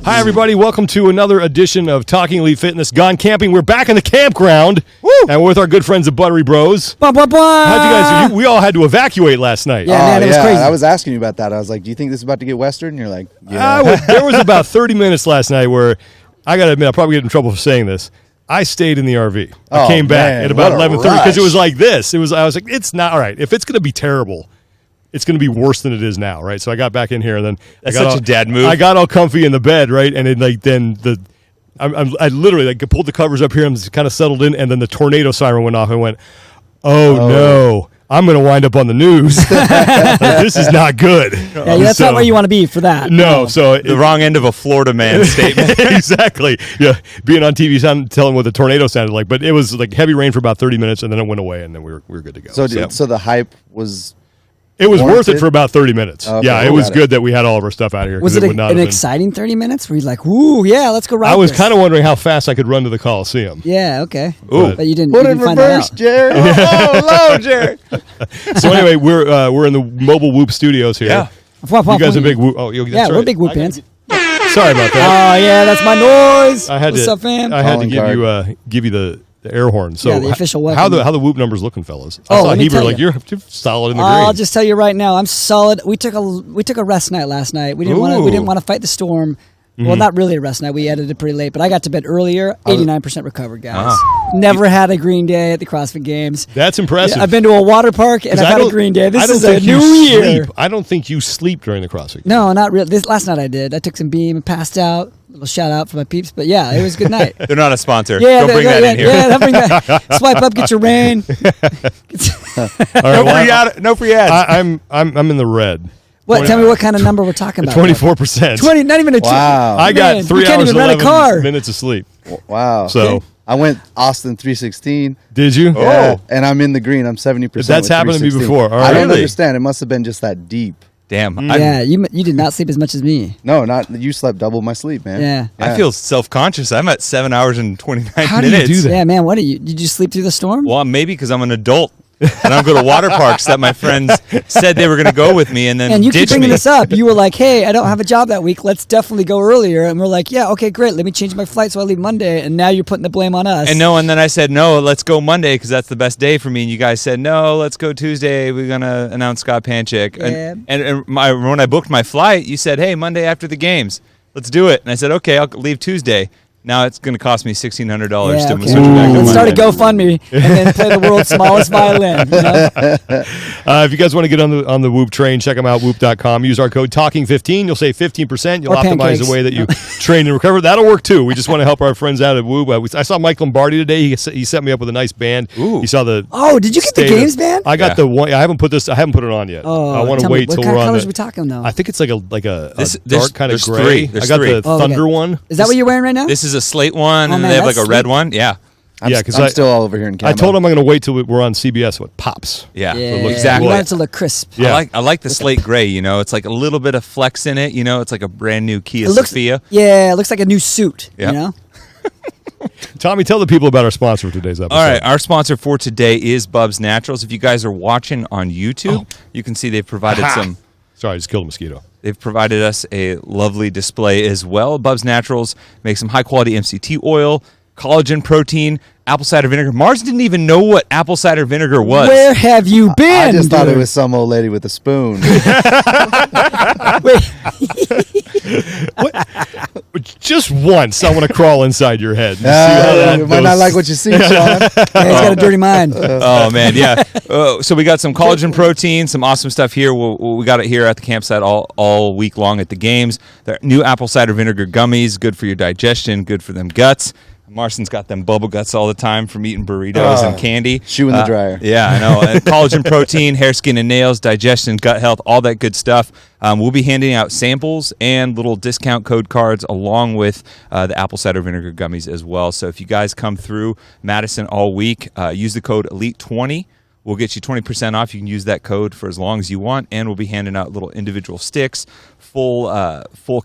Hi, everybody. Welcome to another edition of Talking Elite Fitness Gone Camping. We're back in the campground. Woo! And we're with our good friends at Buttery Bros. Blah, blah, blah. How'd you guys do? We all had to evacuate last night. Yeah, man, it was crazy. I was asking you about that. I was like, do you think this is about to get Western? And you're like, yeah. There was about 30 minutes last night where, I got to admit, I'll probably get in trouble for saying this. I stayed in the RV. I came back at about 11:30 because it was like this. I was like, it's not, all right, if it's going to be terrible, it's going to be worse than it is now, right? So I got back in here, and then That's such a dad move. I got all comfy in the bed, right? And I literally pulled the covers up here and kind of settled in, and then the tornado siren went off and went, oh. No, I'm going to wind up on the news. This is not good. Yeah, that's not where you want to be for that. No, so the wrong end of a Florida man statement. Exactly. Yeah, being on TV, telling what the tornado sounded like, but it was like heavy rain for about 30 minutes, and then it went away, and then we were good to go. So the hype was. It was worth it for about 30 minutes. Okay, yeah, it was good that we had all of our stuff out of here. Was it an exciting 30 minutes? Were you like, woo, yeah, let's go ride I was this? kind of wondering how fast I could run to the Coliseum. Yeah, okay. Ooh. But you didn't, Put you it in didn't find reverse, that out. Jared. Oh, Jared. So anyway, we're in the Mobile Whoop Studios here. Yeah. You guys are big Whoop. Oh, that's yeah, right. we're big Whoop fans. Sorry about that. Oh, yeah, that's my noise. What's up, fam? I had to give you the air horn. So the official welcome. How the Whoop numbers looking, fellas? Oh, I saw let me Heber tell like you. you're solid in the green. I'll just tell you right now, I'm solid. We took a rest night last night. We didn't want to fight the storm. Well, not really a rest night. We edited pretty late, but I got to bed earlier. 89% recovered, guys. Never had a green day at the CrossFit Games. That's impressive. Yeah, I've been to a water park and I've had a green day. This is a new year. I don't think you sleep during the CrossFit Games. No, not really. Last night I did. I took some beam and passed out. A little shout out for my peeps, but yeah, it was a good night. They're not a sponsor. Yeah, don't bring that in here. Yeah, don't bring that. Swipe up, get your rain. All right, no free ads. I'm in the red. What? Tell me what kind of number we're talking about. 24%. 20, not even a 2. Wow. I got 3 hours and 11 minutes of sleep. Wow. So I went Austin 316. Did you? Yeah, and I'm in the green. I'm 70%. That's happened to me before. All right. I don't understand. It must have been just that deep. Damn. Yeah, you did not sleep as much as me. No, not you slept double my sleep, man. Yeah. I feel self-conscious. I'm at 7 hours and 29 How minutes. do you do that? Yeah, man. Did you sleep through the storm? Well, maybe because I'm an adult. And I'm going to water parks that my friends said they were going to go with me and then And you keep ditch bringing me. this up. You were like, hey, I don't have a job that week. Let's definitely go earlier. And we're like, yeah, okay, great. Let me change my flight so I leave Monday. And now you're putting the blame on us. And then I said, no, let's go Monday because that's the best day for me. And you guys said, no, let's go Tuesday. We're going to announce Scott Panchik. Yeah. And when I booked my flight, you said, hey, Monday after the games, let's do it. And I said, okay, I'll leave Tuesday. Now it's going to cost me $1,600 to switch back to Let's start a Monday. GoFundMe and then play the world's smallest violin. You know? If you guys want to get on the Whoop train, check them out, whoop.com. Use our code TALKING15. You'll save 15%. You'll Or optimize pancakes. the way that you train and recover. That'll work, too. We just want to help our friends out at Whoop. I saw Mike Lombardi today. He set me up with a nice band. Ooh. He saw the... Oh, did you get the Games band? I got the one. I haven't put it on yet. Oh, I want to tell me, wait till what kind we're of on colors the... we talking, though? I think it's like a dark kind of there's gray. three. There's I got three. the Thunder one. Is that what you're wearing right now? This is a slate one, and man, they have like that's a red sweet. one. Yeah. I'm still all over here in Canada. I told him I'm going to wait till we're on CBS. What pops? Yeah. Exactly. You want it to look crisp. Yeah. I like the slate gray, It's like a little bit of flex in it, It's like a brand new Kia Sophia. Yeah, it looks like a new suit, Yeah. Tommy, tell the people about our sponsor for today's episode. All right, our sponsor for today is Bubs Naturals. If you guys are watching on YouTube, you can see they've provided some... Sorry, I just killed a mosquito. They've provided us a lovely display as well. Bubs Naturals makes some high-quality MCT oil, collagen protein, apple cider vinegar. Mars didn't even know what apple cider vinegar was. Where have you been? I just thought it was some old lady with a spoon. Just once, I want to crawl inside your head. You might not like what you see, Sean. Yeah, he's got a dirty mind. Oh, man, yeah. So we got some collagen protein, some awesome stuff here. We got it here at the campsite all week long at the games. They're new apple cider vinegar gummies, good for your digestion, good for them guts. Marston's got them bubble guts all the time from eating burritos and candy. Shoe in the dryer. Yeah, I know. And collagen protein, hair, skin, and nails, digestion, gut health, all that good stuff. We'll be handing out samples and little discount code cards along with the apple cider vinegar gummies as well. So if you guys come through Madison all week, use the code ELITE20. We'll get you 20% off. You can use that code for as long as you want, and we'll be handing out little individual sticks, full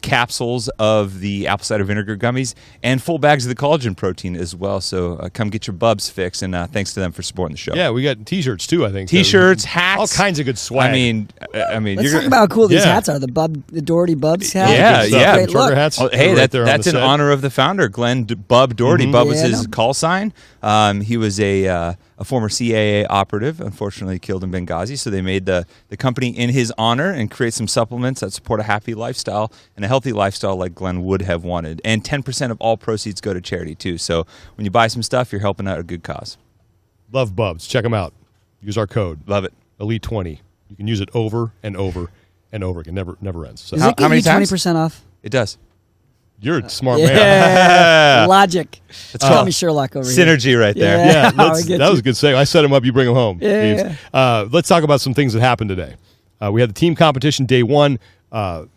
capsules of the apple cider vinegar gummies, and full bags of the collagen protein as well. So come get your bubs fixed, and thanks to them for supporting the show. Yeah, we got T-shirts too. I think T-shirts, hats, all kinds of good swag. I mean, let's talk about how cool these hats are. The Doherty Bubs hat. Yeah. Great look. Hats. Oh, hey, right there that's in honor of the founder, Glenn Bub Doherty. Bub was his call sign. He was a former CAA operative, unfortunately killed in Benghazi. So they made the company in his honor and create some supplements that support a happy lifestyle and a healthy lifestyle like Glenn would have wanted. And 10% of all proceeds go to charity too. So when you buy some stuff, you're helping out a good cause. Love Bubs. Check them out. Use our code. Love it. Elite20. You can use it over and over and over again. Never ends. So Does it give many you times? 20% off? It does. You're a smart man. Yeah. Logic. Call me Sherlock over here. Synergy right there. Yeah, I get that was you. a good say. I set him up. You bring him home. Yeah. Let's talk about some things that happened today. We had the team competition day one.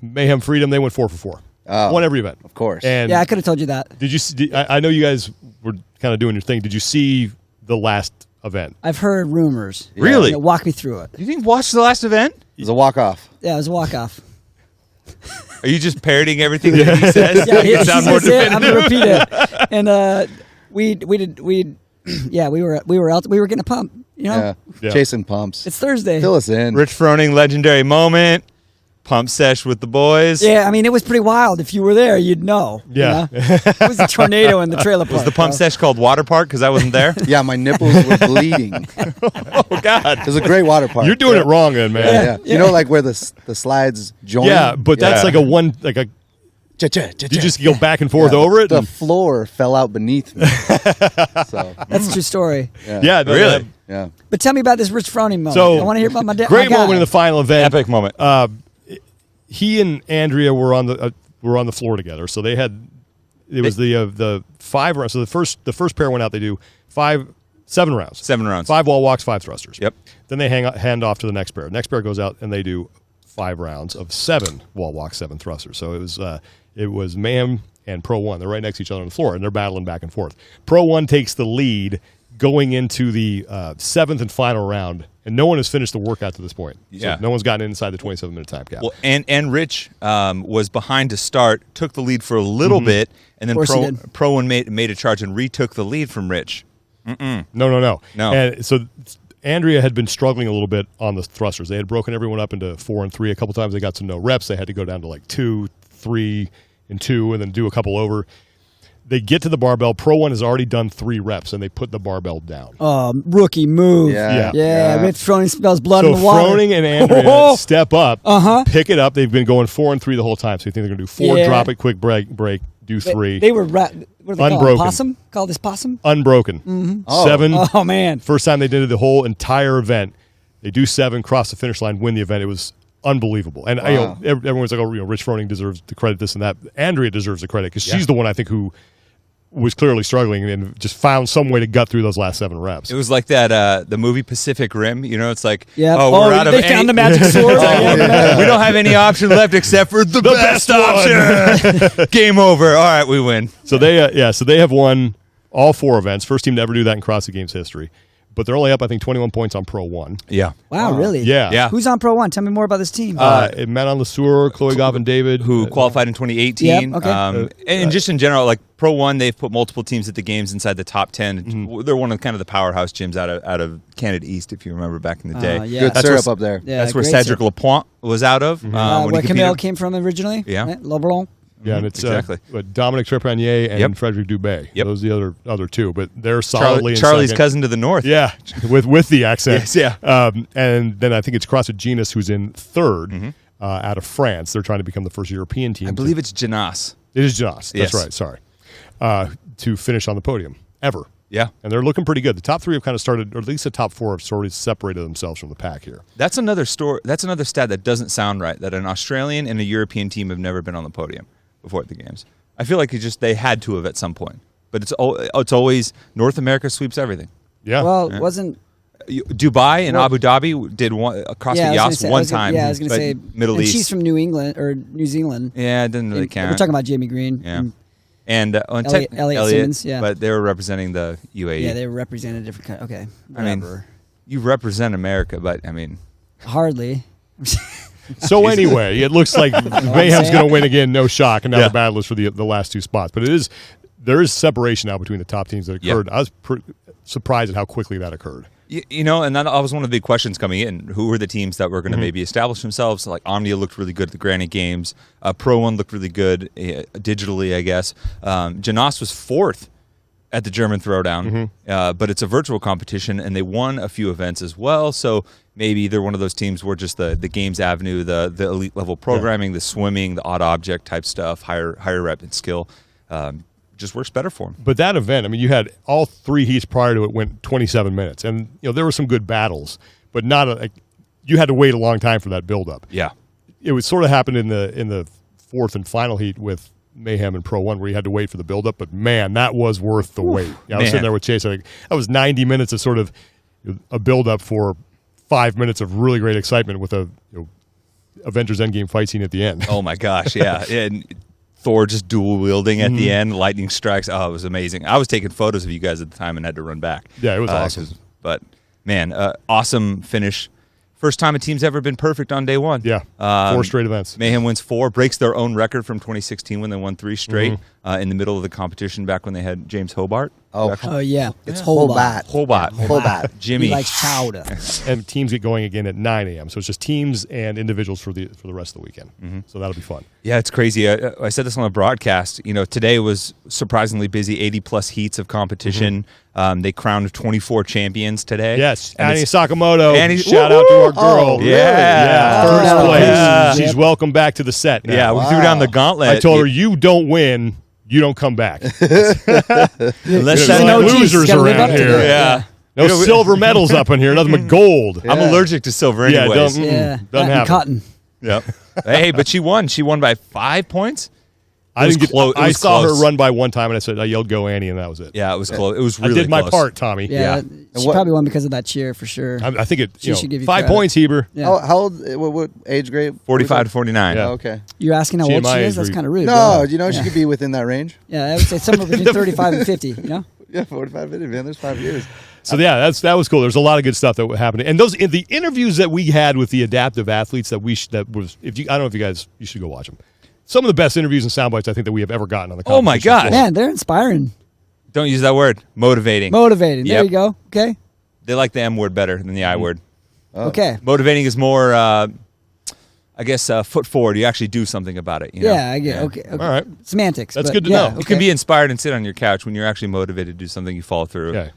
Mayhem Freedom. They went 4 for 4. Won every event, Of course. And Yeah, I could have told you that. did you? I know you guys were kind of doing your thing. Did you see the last event? I've heard rumors. Really? Walk me through it. You didn't watch the last event? It was a walk-off. Yeah, it was a walk-off. Are you just parroting everything that he says? Yeah, to make it sound more I'm definitive? gonna repeat it. And we were getting a pump. You know, Yeah. Chasing pumps. it's Thursday. Fill us in. Rich Froning, legendary moment. Pump sesh with the boys. Yeah, I mean, it was pretty wild. If you were there, you'd know. you Yeah. know? It was a tornado in the trailer park. Was the pump bro. sesh called Water Park? Because I wasn't there. Yeah, my nipples were bleeding. Oh, God. It was a great water park. You're doing it wrong, then, man. Yeah. You know, like where the slides join? Yeah, but that's like a. Cha-cha. You just go back and forth over it. The and- floor fell out beneath me. So, That's a true story. yeah, Really? yeah. But tell me about this Rich Froning moment. So I want to hear about my dad. Great moment in the final event. Epic moment. He and Andrea were on the floor together. So they had the 5 rounds. So the first pair went out. They do 7 rounds. 7 rounds. 5 wall walks, 5 thrusters. Yep. Then they hand off to the next pair. Next pair goes out and they do 5 rounds of 7 wall walks, 7 thrusters. So it was Mayhem and Pro 1. They're right next to each other on the floor and they're battling back and forth. Pro 1 takes the lead going into the 7th and final round, and no one has finished the workout to this point. Yeah. So no one's gotten inside the 27-minute time cap. Well, and Rich was behind to start, took the lead for a little bit, and then Of course he did. Pro 1 made a charge and retook the lead from Rich. No. No. And so Andrea had been struggling a little bit on the thrusters. They had broken everyone up into 4 and 3. A couple times they got to no reps. They had to go down to like 2, 3, and 2, and then do a couple over. They get to the barbell. Pro 1 has already done 3 reps, and they put the barbell down. Rookie move. Yeah. Yeah. Rich Froning spells blood So in the water. Froning and Andrea step up, pick it up. They've been going 4 and 3 the whole time. So you think they're going to do 4, Yeah. drop it, quick break, do 3. They were what do they call it? Unbroken. Possum? Call this possum? Unbroken. 7. Oh man. First time they did it the whole entire event. They do 7, cross the finish line, win the event. It was unbelievable. And everyone's like, Rich Froning deserves the credit, this and that. Andrea deserves the credit because she's the one I think who was clearly struggling and just found some way to gut through those last 7 reps. It was like that the movie Pacific Rim. You know, it's like, Yeah. we're out of they found the magic sword. we don't have any option left except for the best option. Game over. All right, we win. So they have won all 4 events. First team to ever do that in CrossFit Games history. But they're only up, I think, 21 points on Pro 1. Yeah. Wow, really? Yeah. Who's on Pro 1? Tell me more about this team. Matt on Lesueur, Chloe Govan David. Who qualified in 2018. Yep, okay. And just in general, like Pro 1, they've put multiple teams at the games inside the top 10. Mm-hmm. They're one of kind of the powerhouse gyms out of Canada East, if you remember back in the day. Yeah. Good That's syrup where- up there. Yeah, That's where great Cedric stuff. Lapointe was out of. when he Where competed. Camille came from originally. Yeah. Right? L'Oberon. Yeah, and it's Exactly. Dominic Trepanier and Yep. Frederic Dubé. Yep. Those are the other 2, but they're solidly in Charlie's second. cousin to the north. Yeah, with the accent. Yes, yeah. And then I think it's CrossFit Genus who's in 3rd out of France. They're trying to become the first European team. I believe it's Janas. It is Jonas. That's Yes. right. Sorry. To finish on the podium ever. Yeah. And they're looking pretty good. The top 3 have kind of started, or at least the top 4 have sort of separated themselves from the pack here. That's another story. That's another stat that doesn't sound right, that an Australian and a European team have never been on the podium before at the games. I feel like they had to have at some point. But it's always North America sweeps everything. Yeah. Well, it wasn't. Dubai and Abu Dhabi did CrossFit Yas one time. Yeah, I was going to but say Middle and East. She's from New England or New Zealand. Yeah, it didn't really And count. We're talking about Jamie Green. Yeah. And Elliot Simmons, yeah. But they were representing the UAE. Yeah, they represented a different. Okay, I mean, whatever. you represent America, but I mean, Hardly. So anyway, it looks like Mayhem's going to win again, no shock, and now the battle is for the last two spots. But there is separation now between the top teams that occurred. I was surprised at how quickly that occurred. You know, and that was one of the big questions coming in. Who were the teams that were going to maybe establish themselves? Like Omnia looked really good at the Granite Games. Pro One looked really good digitally, I guess. Janos was 4th at the German Throwdown, but it's a virtual competition, and they won a few events as well. So maybe they're one of those teams where just the games avenue, the elite level programming, the swimming, the odd object type stuff, higher rep and skill, just works better for them. But that event, I mean, you had all 3 heats prior to it went 27 minutes, and there were some good battles, but not you had to wait a long time for that buildup. Yeah, it was sort of happened in the 4th and final heat with Mayhem and Pro One, where you had to wait for the buildup. But man, that was worth the wait. I was sitting there with Chase. I think that was 90 minutes of sort of a buildup for 5 minutes of really great excitement with a Avengers Endgame fight scene at the end. Oh my gosh, yeah. And Thor just dual wielding at the end, lightning strikes. Oh, it was amazing. I was taking photos of you guys at the time and had to run back. Yeah, it was awesome. But man, awesome finish. First time a team's ever been perfect on day one. Yeah, 4 straight events. Mayhem wins 4, breaks their own record from 2016 when they won 3 straight in the middle of the competition back when they had James Hobart. Oh yeah, it's Hobart. Jimmy. He likes chowder. And teams get going again at 9 a.m. So it's just teams and individuals for the rest of the weekend. So that'll be fun. Yeah, it's crazy. I said this on the broadcast. Today was surprisingly busy. 80+ heats of competition. They crowned 24 champions today. Yes, Annie Sakamoto. Shout out to our girl. First place. She's welcome back to the set now. Yeah, we threw down the gauntlet. I told her, you don't win, you don't come back. Unless no losers around here. Yeah. No silver medals up in here, nothing but gold. I'm allergic to silver anyways. Doesn't happen. Cotton. Yep. Hey, but she won. She won by 5 points. I saw close. her run by one time, and I yelled, "Go Annie," and that was it. Yeah, it was close. It was really I did my close. part, Tommy. Yeah. She probably won because of that cheer for sure. I think She should give you 5 credit. points, Heber. Yeah. How old? What age grade? 45 to 49. Yeah. Oh, okay. You're asking how old she TMI is? That's age kind of rude. No, bro. she could be within that range. Yeah, I would say somewhere between 35 and 50. Yeah, 45 minutes, man. There's 5 years. So yeah, that was cool. There's a lot of good stuff that happened, and the interviews that we had with the adaptive athletes I don't know if you should go watch them. Some of the best interviews and sound bites I think that we have ever gotten on the competition. Oh my gosh. Man, they're inspiring. Don't use that word. Motivating. Motivating. There Yep. you go. Okay. They like the M word better than the I word. Okay. Motivating is more, I guess, foot forward. You actually do something about it. Yeah, I get it. Okay. All right. Semantics. That's but good to yeah, know. okay. You can be inspired and sit on your couch when you're actually motivated to do something you follow through. Yeah.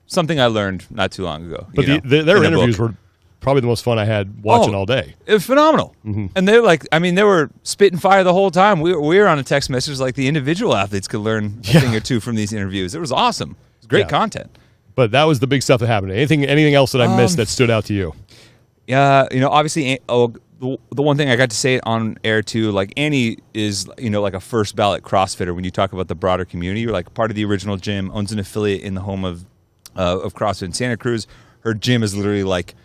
Something I learned not too long ago. But their interviews were probably the most fun I had watching all day. It was phenomenal. And they were spitting fire the whole time. We were on a text message like the individual athletes could learn a thing or two from these interviews. It was awesome. It was great content. But that was the big stuff that happened. Anything else that I missed that stood out to you? Yeah, obviously, the one thing I got to say on air too, like Annie is, like a first ballot CrossFitter. When you talk about the broader community, you're like part of the original gym, owns an affiliate in the home of CrossFit in Santa Cruz. Her gym is literally like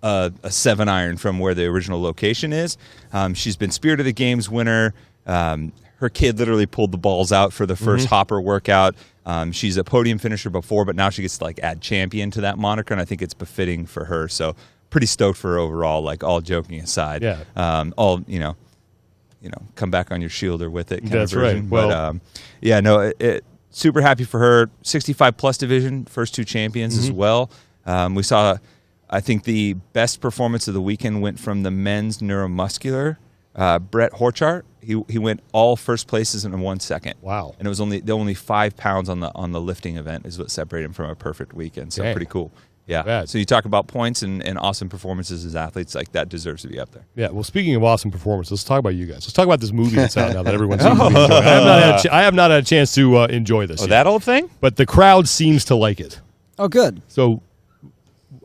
a 7-iron from where the original location is. She's been Spirit of the Games winner. Her kid literally pulled the balls out for the first hopper workout. She's a podium finisher before, but now she gets to add champion to that moniker, and I think it's befitting for her. So pretty stoked for her overall, all joking aside. Yeah. Come back on your shielder with it. That's right. Well, but super happy for her. 65+ division, first 2 champions as well. We saw, I think the best performance of the weekend went from the men's neuromuscular, Brett Horchart. He went all first places in 1 second. Wow. And it was only 5 pounds on the lifting event is what separated him from a perfect weekend. So pretty cool. Yeah. Bad. So you talk about points and awesome performances as athletes, that deserves to be up there. Yeah. Well, speaking of awesome performances, let's talk about you guys. Let's talk about this movie that's out now that everyone seems to be enjoying. I have not had a chance to enjoy this yet. That old thing? But the crowd seems to like it. Oh, good. So,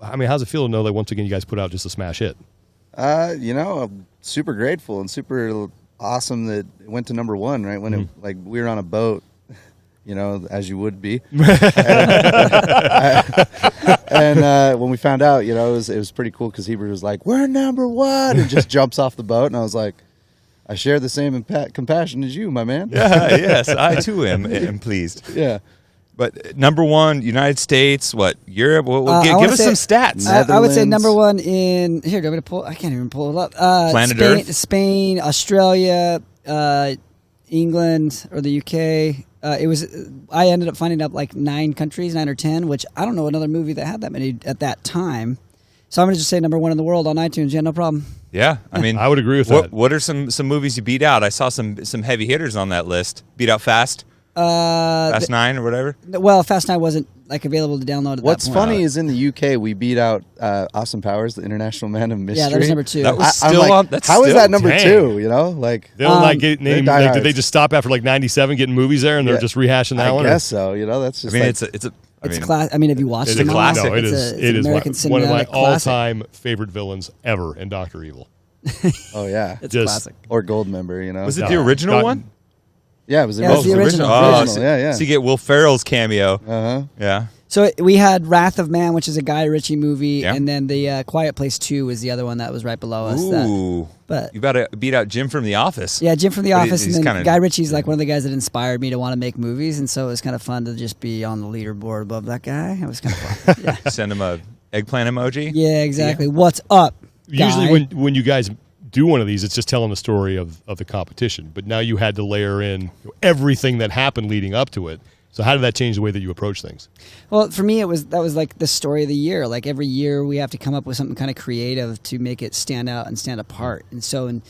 how's it feel to know that once again you guys put out just a smash hit? I'm super grateful and super awesome that it went to number 1, right? When we were on a boat, as you would be. And when we found out, it was pretty cool because Heber was like, "We're number 1," and just jumps off the boat, and I was like, "I share the same compassion as you, my man." Yeah, yes, I too am pleased. Yeah. But number one, United States, what, Europe? Give us some stats. I would say number one in, here, do you want me to pull? I can't even pull it up. Planet Earth? Spain, Australia, England, or the UK. I ended up finding up like 9 countries, 9 or 10, which I don't know another movie that had that many at that time. So I'm going to just say number one in the world on iTunes. Yeah, no problem. Yeah, I mean, I would agree with that. What are some movies you beat out? I saw some heavy hitters on that list. Beat out Fast? Fast 9 or whatever? Well, Fast 9 wasn't like available to download at What's that point. funny is in the UK, we beat out Austin Powers, the International Man of Mystery. Yeah, that was number 2. That was I'm still like, on. That's how is still, that number dang. 2? You know, like They don't like get named. they're Like, did they diehards. just stop after like 97 getting movies there, and they're just rehashing that I one? guess so. You know, that's I just. mean, like, It's class. I mean, have you watched It it? is classic. No, it It's is. a- It it's is American one of my cinematic classic. all-time favorite villains ever, and Dr. Evil. oh yeah, It's Just- classic. or Goldmember. You know, Was it No, the original not- one? Yeah, it was the Yeah, it was the original. Oh, Original, so, yeah. So you get Will Ferrell's cameo. Uh-huh. Yeah. So we had Wrath of Man, which is a Guy Ritchie movie, Yeah. and then the Quiet Place 2 was the other one that was right below us. Ooh. But You about to beat out Jim from The Office. yeah, Jim from The But Office, he's and then kinda- Guy Ritchie's like one of the guys that inspired me to want to make movies, and so it was kind of fun to just be on the leaderboard above that guy. It was kind of fun. Yeah, Send him a eggplant emoji. yeah, exactly. What's up? Usually, Guy? when you guys do one of these, it's just telling the story of the competition. But now you had to layer in everything that happened leading up to it. So how did that change the way that you approach things? Well, for me, that was like the story of the year. Like every year, we have to come up with something kind of creative to make it stand out and stand apart. And so,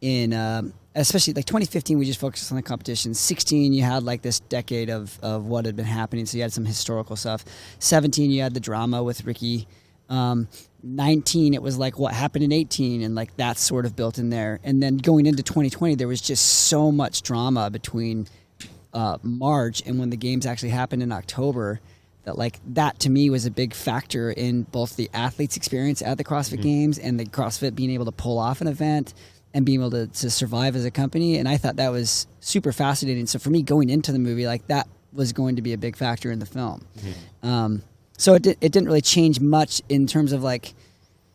in especially like 2015, we just focused on the competition. 16, you had like this decade of what had been happening, so you had some historical stuff. 17, you had the drama with Ricky. 19, it was like what happened in 18, and like that's sort of built in there. And then going into 2020, there was just so much drama between March and when the games actually happened in October, that like that to me was a big factor in both the athletes' experience at the CrossFit Games and the CrossFit being able to pull off an event and being able to survive as a company. And I thought that was super fascinating. So for me, going into the movie, like that was going to be a big factor in the film. So it didn't really change much in terms of like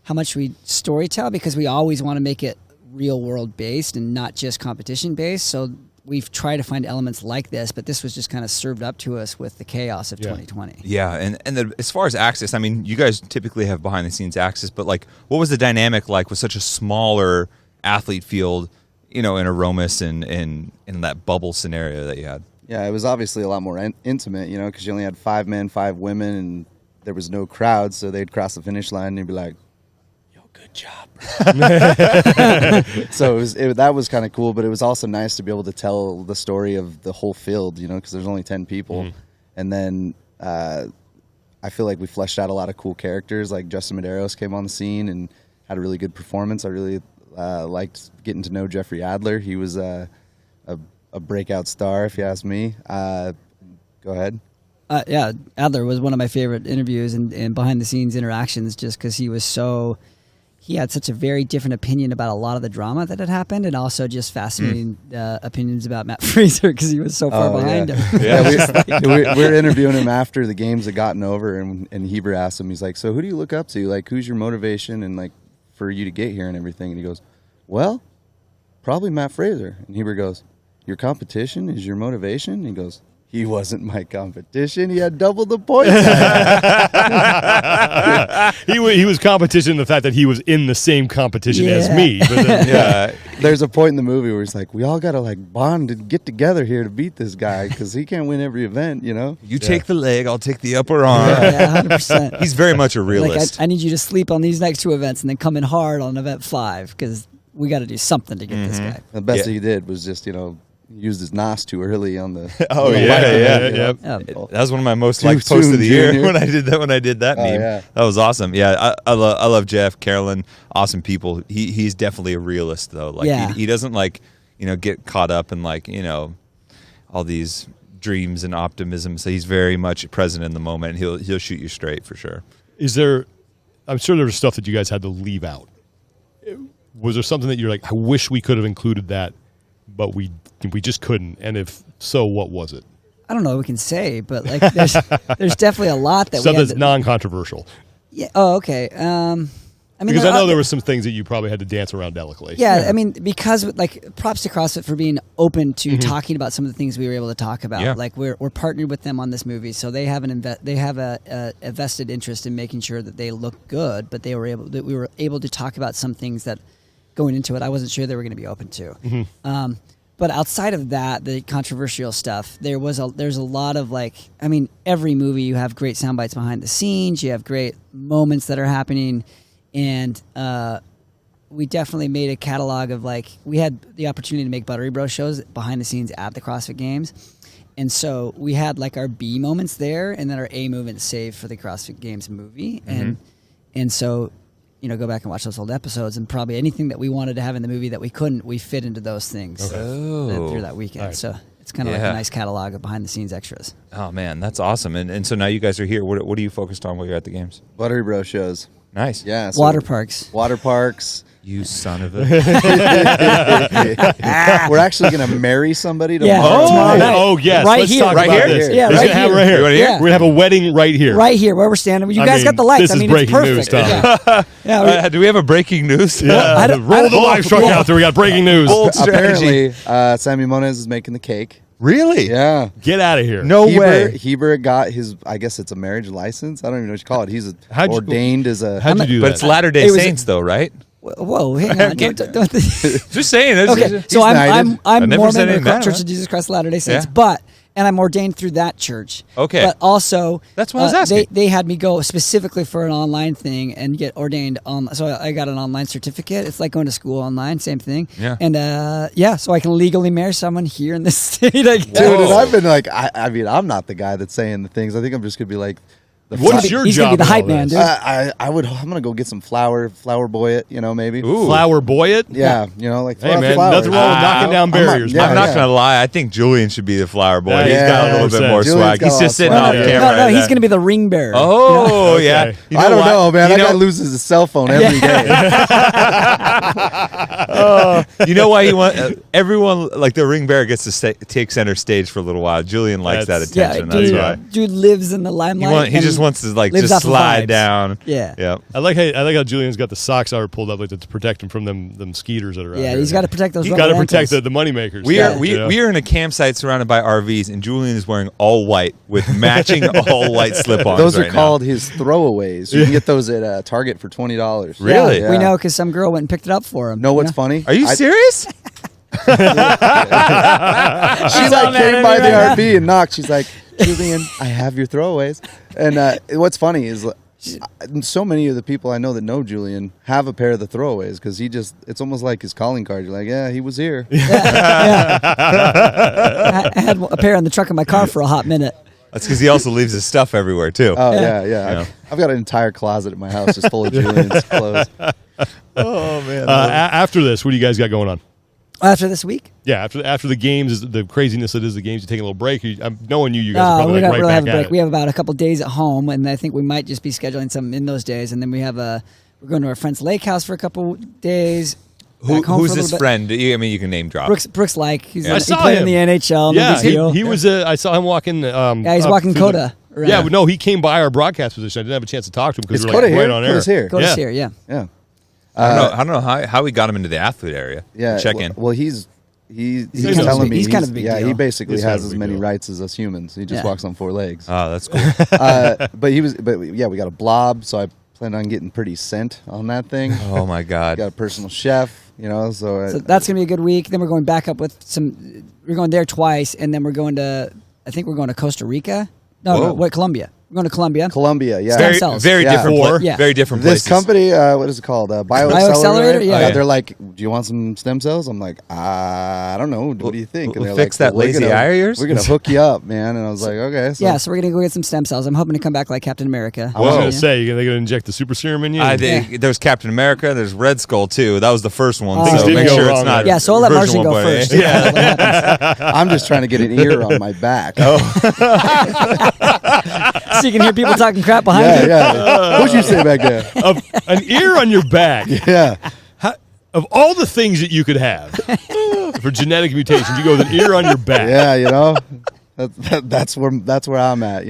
how much we storytell, because we always want to make it real world based and not just competition based. So we've tried to find elements like this, but this was just kind of served up to us with the chaos of 2020. Yeah, and as far as access, I mean, you guys typically have behind the scenes access, but like, what was the dynamic like with such a smaller athlete field, you know, in Aromas and in that bubble scenario that you had? Yeah, it was obviously a lot more intimate, you know, because you only had 5 men, 5 women, and there was no crowd, so they'd cross the finish line and you'd be like, "Yo, good job." So that was kind of cool, but it was also nice to be able to tell the story of the whole field, you know, because there's only 10 people. And then I feel like we fleshed out a lot of cool characters. Like Justin Medeiros came on the scene and had a really good performance. I really liked getting to know Jeffrey Adler. He was a breakout star, if you ask me. Go ahead. Yeah, Adler was one of my favorite interviews and behind the scenes interactions, just because he had such a very different opinion about a lot of the drama that had happened, and also just fascinating opinions about Matt Fraser because he was so far behind him. Yeah, we were interviewing him after the games had gotten over, and Heber asked him, he's like, "So who do you look up to? Like, who's your motivation and like for you to get here and everything?" And he goes, "Well, probably Matt Fraser." And Heber goes, "Your competition is your motivation?" And he goes, "He wasn't my competition. He had double the points." He was competition in the fact that he was in the same competition as me. But then, Yeah, there's a point in the movie where it's like, we all got to like bond and get together here to beat this guy because he can't win every event, you know? You take the leg, I'll take the upper arm. Yeah, 100%. He's very much a Like realist. I need you to sleep on these next 2 events and then come in hard on event 5 because we got to do something to get this guy. The best Yeah. he did was just, you know, used his NOS too early on the. Oh, on the yeah, bike, yeah, you know? Yeah. That was one of my most Too liked posts soon, of the year Junior. when I did that Oh, meme. yeah. That was awesome. Yeah, I love Jeff, Carolyn, awesome people. He's definitely a realist though. Like Yeah. he doesn't like, you know, get caught up in like, you know, all these dreams and optimism. So he's very much present in the moment, and he'll shoot you straight for sure. I'm sure there was stuff that you guys had to leave out. Was there something that you're like, I wish we could have included that, but we just couldn't? And if so, what was it? I don't know what we can say, but like there's definitely a lot that Stuff we had that's to, non-controversial. Yeah. Oh, okay. I I mean, because I know there were some things that you probably had to dance around delicately. Yeah, I mean, because like props to CrossFit for being open to talking about some of the things we were able to talk about. Yeah. Like we're partnered with them on this movie, so they have a vested interest in making sure that they look good. But we were able to talk about some things that going into it I wasn't sure they were going to be open to. But outside of that, the controversial stuff, there's a lot of like, I mean, every movie you have great sound bites behind the scenes, you have great moments that are happening, and we definitely made a catalog of like, we had the opportunity to make Buttery Bros shows behind the scenes at the CrossFit Games, and so we had like our B moments there, and then our A moments saved for the CrossFit Games movie, and so. Go back and watch those old episodes, and probably anything that we wanted to have in the movie that we couldn't, we fit into those things through that weekend. Right. So it's kind of like a nice catalog of behind-the-scenes extras. Oh, man, that's awesome. And so now you guys are here. What are you focused on while you're at the games? Buttery Bros shows. Nice. Yeah. So water parks. Water parks. You son of a... We're actually going to marry somebody tomorrow. Tomorrow night. Oh, yes. Right Let's here. talk Right about here? this. Yeah, We're right gonna have here. right here. You wanna hear? Yeah. We're going to have a wedding right here. Right here, where we're standing. You guys got the lights. This is it's breaking perfect. news, Tom. Yeah. do we have a breaking news? Yeah. Roll the live truck out there. We got breaking news. Bold strategy. Apparently, Sammy Moniz is making the cake. Really? Yeah. Get out of here. No way. Heber got his, I guess it's a marriage license. I don't even know what you call it. He's ordained as a... How'd you do that? But it's Latter-day Saints, though, right? Whoa, hang on. Don't Just saying. Okay, so I'm never Mormon said in the anything bad, Church huh? of Jesus Christ of Latter-day Saints, Yeah. and I'm ordained through that church. Okay. But also, That's what I was asking. They had me go specifically for an online thing and get ordained on. So I got an online certificate. It's like going to school online, same thing. Yeah. And so I can legally marry someone here in this state. I guess. Dude, and I've been like, I mean, I'm not the guy that's saying the things. I think I'm just going to be like... What is your He's job? gonna be the in hype all man, this? dude. I'm gonna go get some flour boy it, maybe. Ooh. Flower boy it? Yeah, like Hey, throw man, flowers. nothing wrong with knocking down barriers. yeah, I'm not going to lie. I think Julian should be the flower boy. Yeah, He's got a little 100%. bit more Julian's swag. got He's a lot just of sitting swag. off Yeah. camera. No, right he's there. going to be the ring bearer. Oh, Okay. yeah. You I don't what? know, man. You That guy loses his cell phone every day. You know why everyone, like the ring bearer gets to take center stage for a little while. Julian likes that attention. That's why. Dude lives in the limelight. He just wants to like lives just off of slide vibes. down. Yeah. Yeah. I like how Julian's got the socks already pulled up like that to protect him from them skeeters that are out Yeah, here. he's got to protect those. He's got to rubber protect ankles. the money makers. We are in a campsite surrounded by RVs, and Julian is wearing all white with matching all white slip-ons. Those are right called his throwaways. You can get those at Target for $20. Really? Yeah, we know because some girl went and picked it up for him. Know what's funny? Are you serious? She like came by the RV and knocked. She's like, Julian, I have your throwaways. And what's funny is so many of the people I know that know Julian have a pair of the throwaways because it's almost like his calling card. You're like, yeah, he was here. Yeah. I had a pair in the trunk of my car for a hot minute. That's because he also leaves his stuff everywhere, too. Oh, yeah. I've got an entire closet in my house just full of Julian's clothes. Oh, man. After this, what do you guys got going on? After this week? Yeah, after the games, the craziness that is the games, you taking a little break. I'm knowing you guys are No, probably we like don't right really have back a break. at it. We have about a couple days at home, and I think we might just be scheduling some in those days. And then we have we're going to our friend's lake house for a couple days. back home Who's for a this little bit. friend? You can name drop. Brooks like he I saw played him. in the NHL. No Yeah, big deal. he was. I saw him walking. Yeah, he's up walking through Coda around. Yeah, no, he came by our broadcast position. I didn't have a chance to talk to him because Is we were Coda like, here? right on air. Coda's here. Coda's here, yeah. Yeah. I don't know how we got him into the athlete area. Yeah. Check in. Well, he's kind of telling big- me he's kind of a big yeah, deal. he basically He's kind has of a as big many deal. rights as us humans. He just Yeah. walks on 4 legs. Oh, that's cool. But yeah, we got a blob, so I plan on getting pretty sent on that thing. Oh, my God. Got a personal chef, so that's gonna be a good week. Then we're going back up with some. We're going there twice, and then we're going to. I think we're going to Costa Rica. No, Colombia. We're going to Colombia. Colombia, yeah. Stem cells. Very Yeah. different. Yeah. Very different This places. company, what is it called? Bioaccelerator? Yeah. They're like, do you want some stem cells? I'm like, I don't know. What do you think? And we'll they're fix like, that lazy eye of yours? We're going to hook you up, man. And I was like, okay. So Yeah, so we're gonna go get some stem cells. I'm hoping to come back like Captain America. I was Whoa. going to say, they're going to inject the super serum in you. There's Captain America. There's Red Skull too. That was the first one. Things So didn't make go sure wrong it's not. there. Yeah, so I'll let version Marcy go 1.8. first. Yeah. I'm just trying to get an ear on my back. So you can hear people talking crap behind you. Yeah. What'd you say back there? An ear on your back. Yeah. Of all the things that you could have for genetic mutations, you go with an ear on your back. Yeah, that's where I'm at,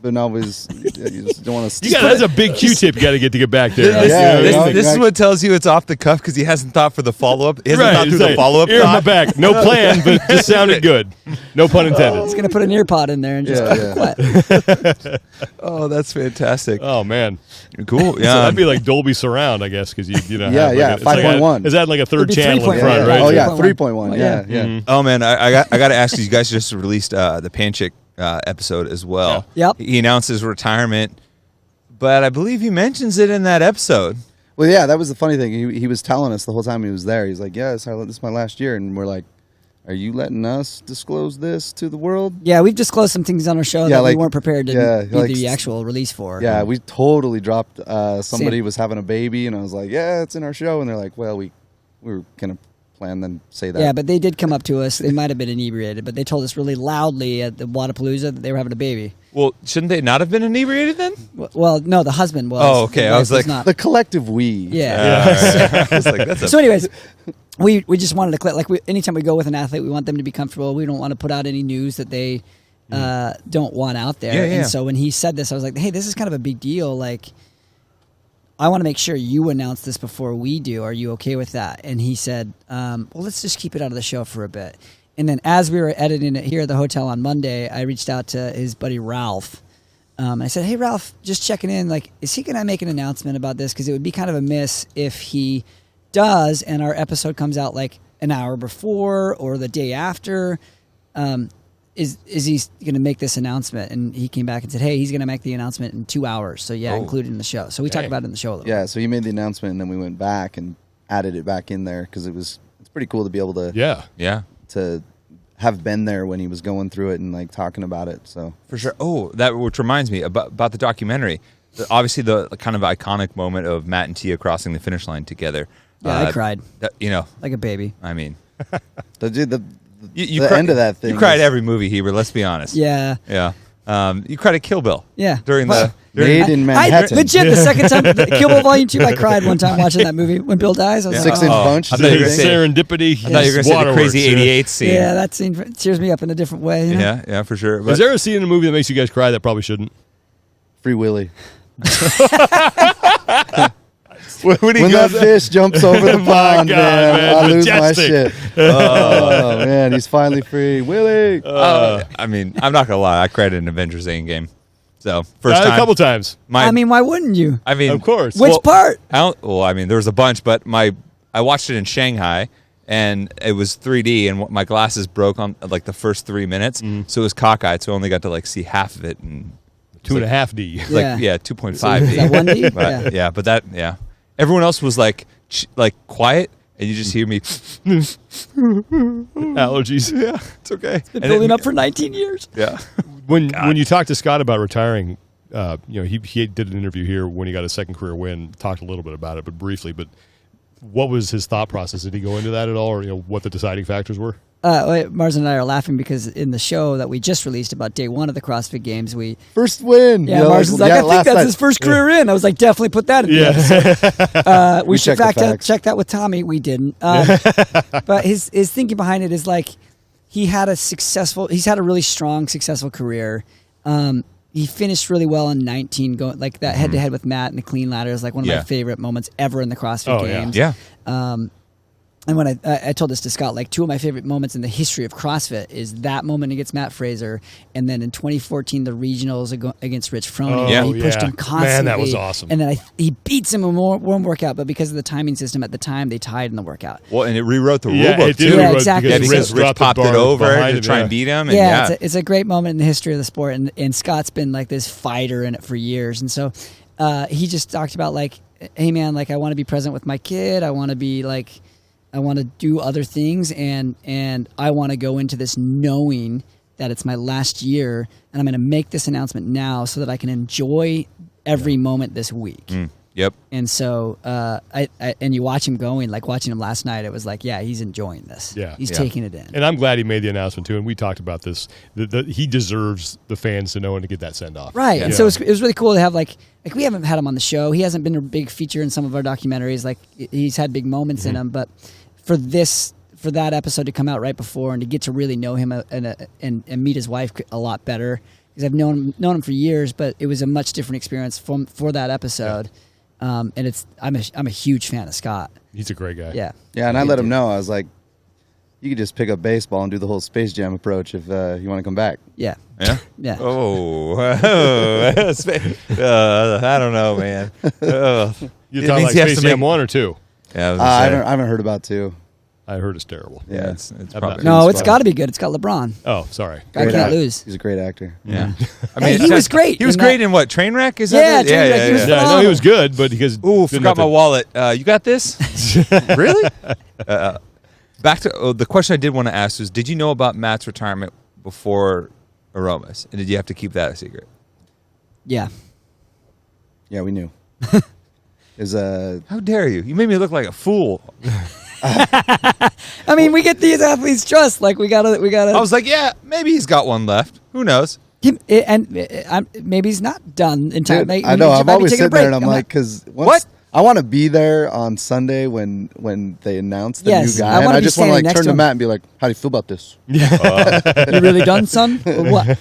been always. You just don't want to. That's a big Q-tip you got to get back there. This is what tells you it's off the cuff because he hasn't thought for the folloll-up. He hasn't thought through the follow-up ear in thought. my back. No plan, but just sounded good. No pun intended. He's gonna put an ear pod in there and just keep it quiet. Oh, that's fantastic. Oh man, cool. Yeah, so that'd be like Dolby Surround, I guess, because you know. Yeah, 5.1. Is that like a third channel in 3.1. front, right? Oh yeah, 3.1. 3.1. Yeah. Oh man, I got to ask you guys just released the Panchik episode as well. Yeah. Yep. He announced his retirement, but I believe he mentions it in that episode. Well, yeah, that was the funny thing. He was telling us the whole time he was there. He's like, "Yeah, this is my last year," and we're like, "Are you letting us disclose this to the world?" Yeah, we've disclosed some things on our show that we weren't prepared to do the actual release for. Yeah, we totally dropped. Somebody was having a baby, and I was like, "Yeah, it's in our show," and they're like, "Well, we were gonna plan then say that." Yeah, but they did come up to us. They might have been inebriated, but they told us really loudly at the Wadapalooza that they were having a baby. Well, shouldn't they not have been inebriated then? Well, no, the husband was. Oh, okay. The I was wife like, not. the collective we. Yeah. I was like, that's a So, anyways, we just wanted to like anytime we go with an athlete, we want them to be comfortable. We don't want to put out any news that they don't want out there. Yeah. And so when he said this, I was like, hey, this is kind of a big deal. Like, I want to make sure you announce this before we do. Are you okay with that? And he said, well, let's just keep it out of the show for a bit. And then as we were editing it here at the hotel on Monday, I reached out to his buddy Ralph. I said, hey, Ralph, just checking in. Like, is he going to make an announcement about this? Because it would be kind of a miss if he does and our episode comes out like an hour before or the day after. Is he going to make this announcement? And he came back and said, hey, he's going to make the announcement in 2 hours. So, yeah, include it in the show. So we talked about it in the show a little bit. Yeah, so he made the announcement, and then we went back and added it back in there because it's pretty cool to be able to to have been there when he was going through it and like talking about it. So for sure. Oh, that which reminds me about the documentary. Obviously, the kind of iconic moment of Matt and Tia crossing the finish line together. Yeah, I cried. Like a baby. I mean, the you end of that thing. You cried every movie, Heber. Let's be honest. Yeah. Yeah. You cried at Kill Bill. Yeah. During Made in Manhattan. Legit, the second time, Kill Bill Volume 2, I cried one time watching that movie when Bill dies. I was like, 6-inch punch. I thought you were saying Serendipity. I thought you were going to say the crazy 88 scene. Yeah, that scene cheers me up in a different way. You know? Yeah, for sure. But is there a scene in a movie that makes you guys cry that probably shouldn't? Free Willy. when that fish jumps over the pond, man, I lose my Majestic. shit. Oh man, he's finally free, Willie. I mean, I'm not gonna lie. I cried in Avengers Endgame. So first time, a couple times. I mean, why wouldn't you? I mean, of course. Which part? I mean, there was a bunch, but I watched it in Shanghai, and it was 3D, and my glasses broke on like the first 3 minutes, so it was cockeyed, so I only got to like see half of it, and 2.5D. Like 2.5D. Is that 1D? Yeah, but that everyone else was like quiet, and you just hear me Allergies. Yeah, it's okay. It's been building up for 19 years. Yeah. When you talked to Scott about retiring, he did an interview here when he got his second career win. Talked a little bit about it, but briefly. But what was his thought process? Did he go into that at all, or what the deciding factors were? Marston and I are laughing because in the show that we just released about day one of the CrossFit Games, first win. Yeah, Marston's like, I think that's his first career in. I was like, definitely put that in the episode. We should check that with Tommy. We didn't. But his thinking behind it is like he's had a really strong, successful career. He finished really well in 19, going like that head to head with Matt and the clean ladder is like one of my favorite moments ever in the CrossFit Games. Yeah. And when I told this to Scott, like 2 of my favorite moments in the history of CrossFit is that moment against Matt Fraser, and then in 2014 the regionals against Rich Froning. He pushed him constantly. Man, that was awesome. And then he beats him in one workout, but because of the timing system at the time, they tied in the workout. Well, and it rewrote the rule book too. Yeah, exactly. Because Rich popped it over to try and beat him. And it's a great moment in the history of the sport, and Scott's been like this fighter in it for years, and so he just talked about like, hey man, like I want to be present with my kid. I want to be like. I want to do other things, and I want to go into this knowing that it's my last year, and I'm going to make this announcement now so that I can enjoy every moment this week. Yep. And so, and you watch him going, like watching him last night, it was like, yeah, he's enjoying this. Yeah. He's taking it in. And I'm glad he made the announcement too. And we talked about this. He deserves the fans to know and to get that send off. Right. And so it was really cool to have like we haven't had him on the show. He hasn't been a big feature in some of our documentaries. Like he's had big moments in them, but for that episode to come out right before and to get to really know him and meet his wife a lot better because I've known him for years, but it was a much different experience for that episode. And I'm a huge fan of Scott. He's a great guy. Yeah. Yeah, and I let him know. I was like, you could just pick up baseball and do the whole Space Jam approach if you want to come back. Yeah. Yeah? Yeah. Oh. I don't know, man. You talking like Space Jam 1 or 2? Yeah, I haven't heard about 2. I heard it's terrible. Yeah, it's probably No, it's got to be good. It's got LeBron. Oh, sorry. Guy can't lose. He's a great actor. Yeah. I Hey, he was great. He was great in what? Trainwreck? Is Yeah, that it? Trainwreck. He was Yeah, I know he was good, but because Forgot my wallet. You got this? Really? Back to the question I did want to ask was, did you know about Matt's retirement before Aromas? And did you have to keep that a secret? Yeah. Yeah, we knew. How dare you? You made me look like a fool. I mean, we get these athletes trust. Like we gotta. I was like, yeah, maybe he's got one left. Who knows? Maybe he's not done in time. Dude, I know. I'm always sitting there and I'm like, because What? I want to be there on Sunday when they announce the Yes, new I guy, and wanna I be just want to standing like next turn to to him. Matt and be like, "How do you feel about this?" you really done, son? Or what?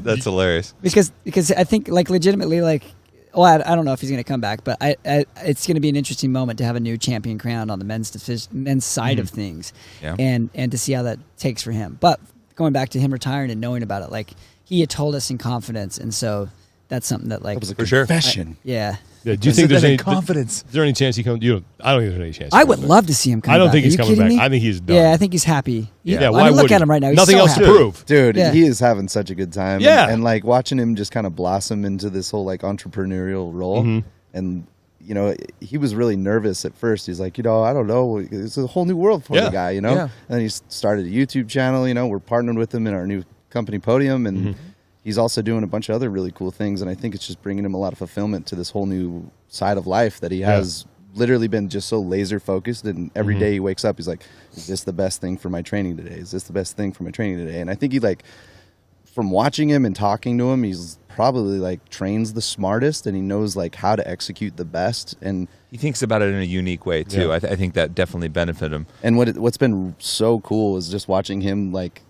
That's hilarious. Because I think like legitimately like. Well, I don't know if he's going to come back, but it's going to be an interesting moment to have a new champion crowned on the men's side of things, Yeah. and to see how that takes for him. But going back to him retiring and knowing about it, like he had told us in confidence, and so that's something that like That was a For sure. confession. yeah. Yeah, do you think there's any confidence? Is there any chance he comes? I don't think there's any chance. I would love to see him come back. I don't think Are he's you coming kidding back. me? I think he's done. Yeah, I think he's happy. Yeah, I why mean, would look at he? him right now. He's Nothing so else happy. to prove. Dude, Yeah. he is having such a good time. Yeah. And like watching him just kind of blossom into this whole like entrepreneurial role. Mm-hmm. And, he was really nervous at first. He's like, I don't know. It's a whole new world for Yeah. the guy, Yeah. And then he started a YouTube channel, we're partnered with him in our new company Podium. And Mm-hmm. he's also doing a bunch of other really cool things. And I think it's just bringing him a lot of fulfillment to this whole new side of life that he has literally been just so laser focused. And every day he wakes up, he's like, is this the best thing for my training today? Is this the best thing for my training today? And I think he from watching him and talking to him, he's probably like trains the smartest and he knows like how to execute the best. And He thinks about it in a unique way too. Yeah. I think that definitely benefited him. and what's been so cool is just watching him like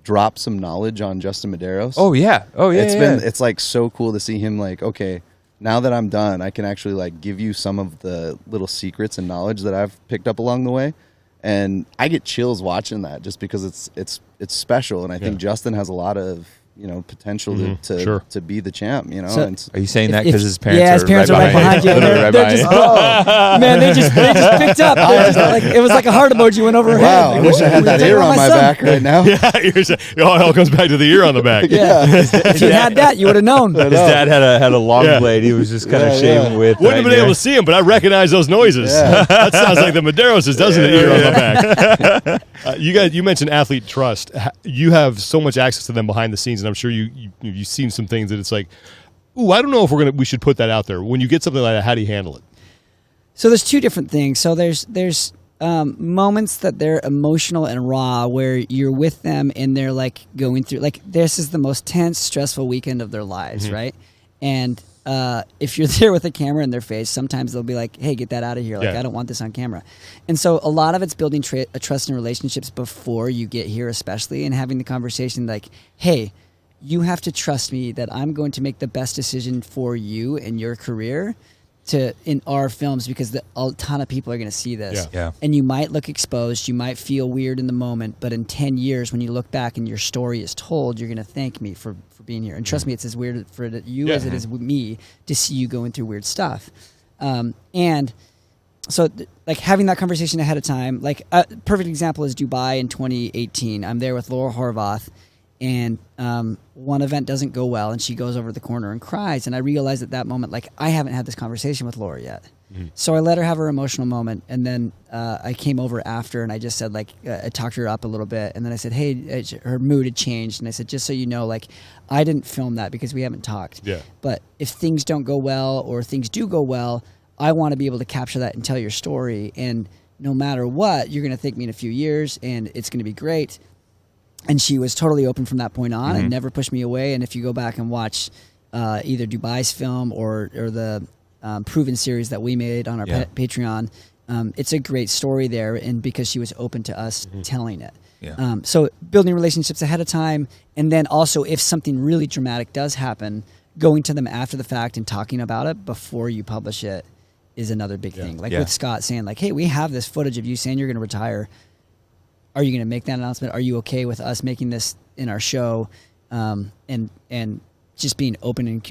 drop some knowledge on Justin Medeiros. Oh yeah. It's like so cool to see him like, okay, now that I'm done, I can actually like give you some of the little secrets and knowledge that I've picked up along the way. And I get chills watching that just because it's special. And I think Justin has a lot of, potential to be the champ, So- and Are you saying that If- because his parents? yeah, his parents are right behind you. Literally They're right behind just- you. Man, they just picked up. They're just like, it was like a heart emoji went over her wow, head. I Like, wish I had "Ooh, that take ear her on my son." back right now. Yeah, it all comes back to the ear on the back. Yeah, if you had that, you would have known. His dad had a long Yeah. blade. He was just kind of Yeah, shaving yeah. with. Wouldn't have right been there. able to see him, but I recognize those noises. Yeah. That sounds like the Medeiros, doesn't it? Ear on the back. You mentioned athlete trust. You have so much access to them behind the scenes, and I'm sure you've seen some things that it's like, ooh, I don't know if we should put that out there. When you get something like that, how do you handle it? So there's two different things. So there's moments that they're emotional and raw, where you're with them and they're like going through, like this is the most tense, stressful weekend of their lives, right? And if you're there with a camera in their face, sometimes they'll be like, "Hey, get that out of here! Like Yeah. I don't want this on camera." And so a lot of it's building trust and relationships before you get here, especially, and having the conversation like, "Hey, you have to trust me that I'm going to make the best decision for you and your career in our films, because a ton of people are going to see this. Yeah. And you might look exposed, you might feel weird in the moment, but in 10 years when you look back and your story is told, you're going to thank me for being here. And trust me, it's as weird for you as it is with me to see you going through weird stuff. And so like having that conversation ahead of time, like a perfect example is Dubai in 2018. I'm there with Laura Horvath, and one event doesn't go well, and she goes over the corner and cries. And I realized at that moment, like, I haven't had this conversation with Laura yet. So I let her have her emotional moment, and then I came over after, and I just said, like, I talked her up a little bit, and then I said, hey, her mood had changed, and I said, just so you know, like, I didn't film that because we haven't talked. Yeah. But if things don't go well or things do go well, I want to be able to capture that and tell your story, and no matter what, you're going to thank me in a few years, and it's going to be great. And she was totally open from that point on and never pushed me away. And if you go back and watch either Dubai's film or the Proven series that we made on our Patreon, it's a great story there, and because she was open to us telling it. Yeah. So building relationships ahead of time, and then also if something really dramatic does happen, going to them after the fact and talking about it before you publish it is another big thing. Like with Scott saying like, hey, we have this footage of you saying you're going to retire. Are you going to make that announcement? Are you okay with us making this in our show? And just being open and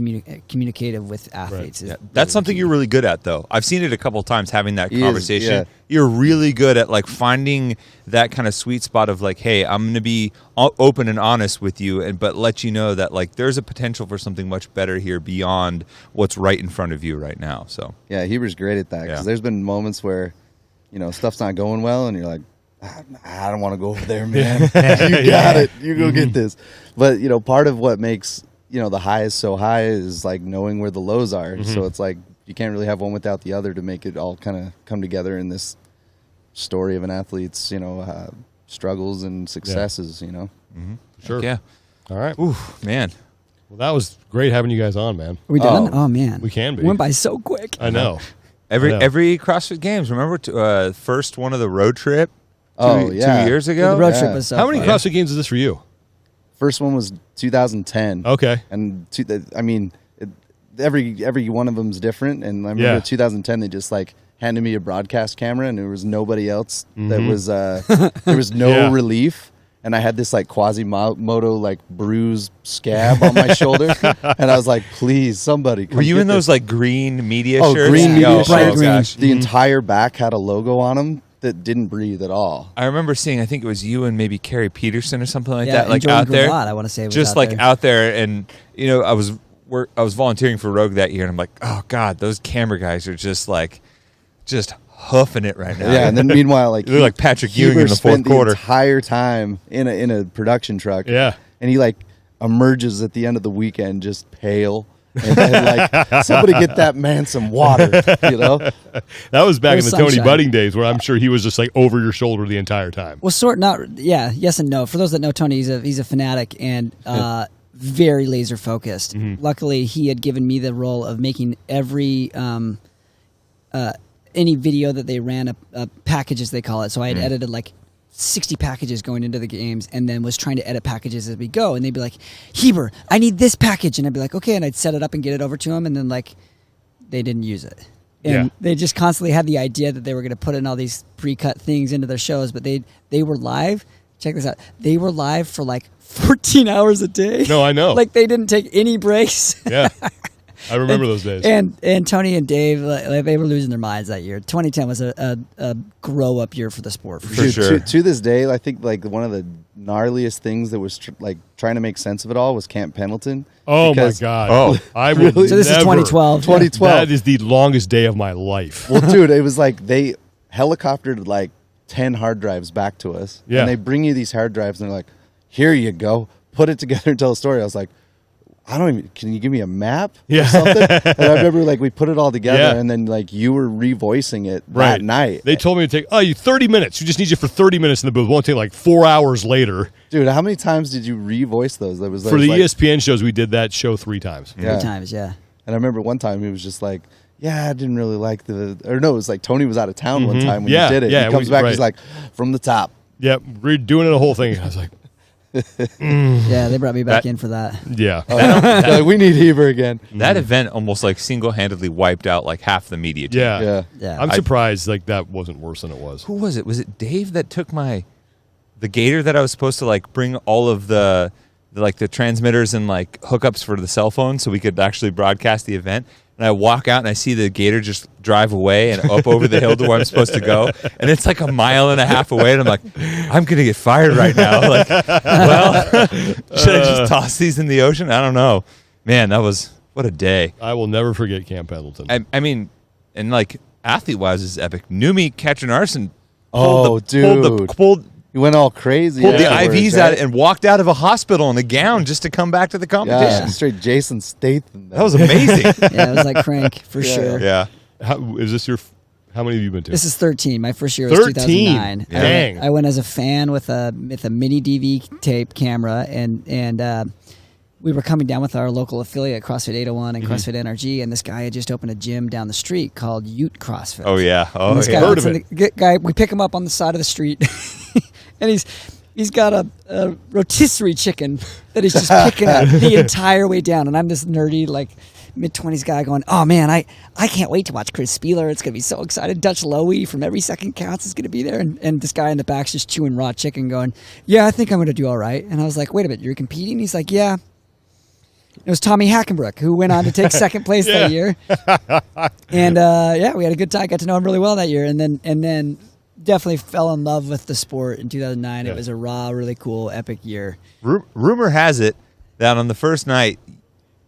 communicative with athletes. Right. That's something you're really good at, though. I've seen it a couple of times having that conversation. Yeah. You're really good at like finding that kind of sweet spot of like, hey, I'm going to be open and honest with you, but let you know that like there's a potential for something much better here beyond what's right in front of you right now. So yeah, Heber's great at that because there's been moments where, stuff's not going well, and you're like, I don't want to go over there, man. You got it. You go get this. But part of what makes the high is so high is like knowing where the lows are. So it's like you can't really have one without the other to make it all kind of come together in this story of an athlete's struggles and successes. Sure. Yeah. All right. Ooh, man. Well, that was great having you guys on, man. Are we done? Oh man, we can be. Went by so quick. I know. Every CrossFit Games. Remember first one of the road trip? 2 yeah. years ago. The road trip was so How many fun. CrossFit Games is this for you? First one was 2010. Okay. And every one of them's different. And I remember 2010, they just like handed me a broadcast camera, and there was nobody else. That was there was no relief, and I had this like Quasimodo like bruise scab on my shoulder, and I was like, please, somebody. Come Were you get in those this. like green media Oh, shirts? green media Bright shirts. green. Gosh. The entire back had a logo on them that didn't breathe at all. I remember seeing, I think it was you and maybe Carrie Peterson or something like Yeah, that, and like Jordan out there. Gravatt, I want to say was just out like there. out there, and I was volunteering for Rogue that year, and I'm like, oh god, those camera guys are just hoofing it right now. Yeah, and then meanwhile, like You look like Patrick Ewing Heber in the fourth spent quarter. the entire time in a production truck. Yeah. And he like emerges at the end of the weekend just pale. And then, like, somebody get that man some water, That was back in the Tony sunshine. Budding days, where I'm sure he was just like over your shoulder the entire time. Well, yes and no. For those that know Tony, he's a fanatic and very laser focused. Luckily, he had given me the role of making every any video that they ran a package, as they call it. So I had edited like 60 packages going into the games, and then was trying to edit packages as we go. And they'd be like, Heber, I need this package. And I'd be like, okay. And I'd set it up and get it over to them. And then like, they didn't use it. And they just constantly had the idea that they were going to put in all these pre-cut things into their shows, but they were live. Check this out. They were live for like 14 hours a day. No, I know. Like they didn't take any breaks. Yeah. I remember those days. And Tony and Dave, like, they were losing their minds that year. 2010 was a grow up year for the sport. For Dude, sure. To this day, I think like one of the gnarliest things that was trying to make sense of it all was Camp Pendleton. Oh my Because- God. Oh. I would Really? So this is never- 2012. 2012. That is the longest day of my life. Well, dude, it was like they helicoptered like 10 hard drives back to us. Yeah. And they bring you these hard drives, and they're like, here you go. Put it together and tell a story. I was like, can you give me a map or something? And I remember like we put it all together, Yeah. and then like you were revoicing it that night. They told me to take, you 30 minutes. We just need you for 30 minutes in the booth. It won't take like 4 hours later. Dude, how many times did you revoice those? That was For the like, ESPN shows, we did that show 3 times. Three Yeah. times, yeah. And I remember one time he was just like, I didn't really like it was like Tony was out of town one time when Yeah, he did it. yeah, He comes back, he's right. like, from the top. Yep. We're doing it a whole thing. I was like, Yeah, they brought me back That- in for that. yeah. They're like, we need Heber again. That event almost like single-handedly wiped out like half the media team. Yeah. Yeah. Yeah. I'm surprised like that wasn't worse than it was. Who was it? Was it Dave that took the Gator that I was supposed to like bring all of the transmitters and like hookups for the cell phone so we could actually broadcast the event? And I walk out and I see the Gator just drive away and up over the hill to where I'm supposed to go. And it's like a mile and a half away. And I'm like, I'm going to get fired right now. Like, well, should I just toss these in the ocean? I don't know. Man, what a day. I will never forget Camp Pendleton. I mean, and like athlete-wise, this is epic. Numi Katrinarson Dude. He went all crazy. pulled the afterwards, IVs right? out and walked out of a hospital in a gown just to come back to the competition. Yeah, straight Jason Statham. That was amazing. Yeah, it was like crank for sure. yeah. How many have you been to? This is 13. My first year was 13? 2009. Dang. I went as a fan with a mini DV tape camera, and we were coming down with our local affiliate, CrossFit 801 and CrossFit NRG, and this guy had just opened a gym down the street called Ute CrossFit. Oh yeah. Oh And this yeah. guy, Heard of it. we pick him up on the side of the street, and he's got a rotisserie chicken that he's just picking up the entire way down, and I'm this nerdy like mid-20s guy going, oh man, I can't wait to watch Chris Spieler. It's gonna be so excited. Dutch Lowy from Every Second Counts is gonna be there, and this guy in the back's just chewing raw chicken, going, yeah, I think I'm gonna do all right. And I was like, wait a minute, you're competing? He's like, yeah. It was Tommy Hackenbrook who went on to take second place that year, and we had a good time. Got to know him really well that year, and then definitely fell in love with the sport in 2009. Yeah. It was a raw, really cool, epic year. Rumor has it that on the first night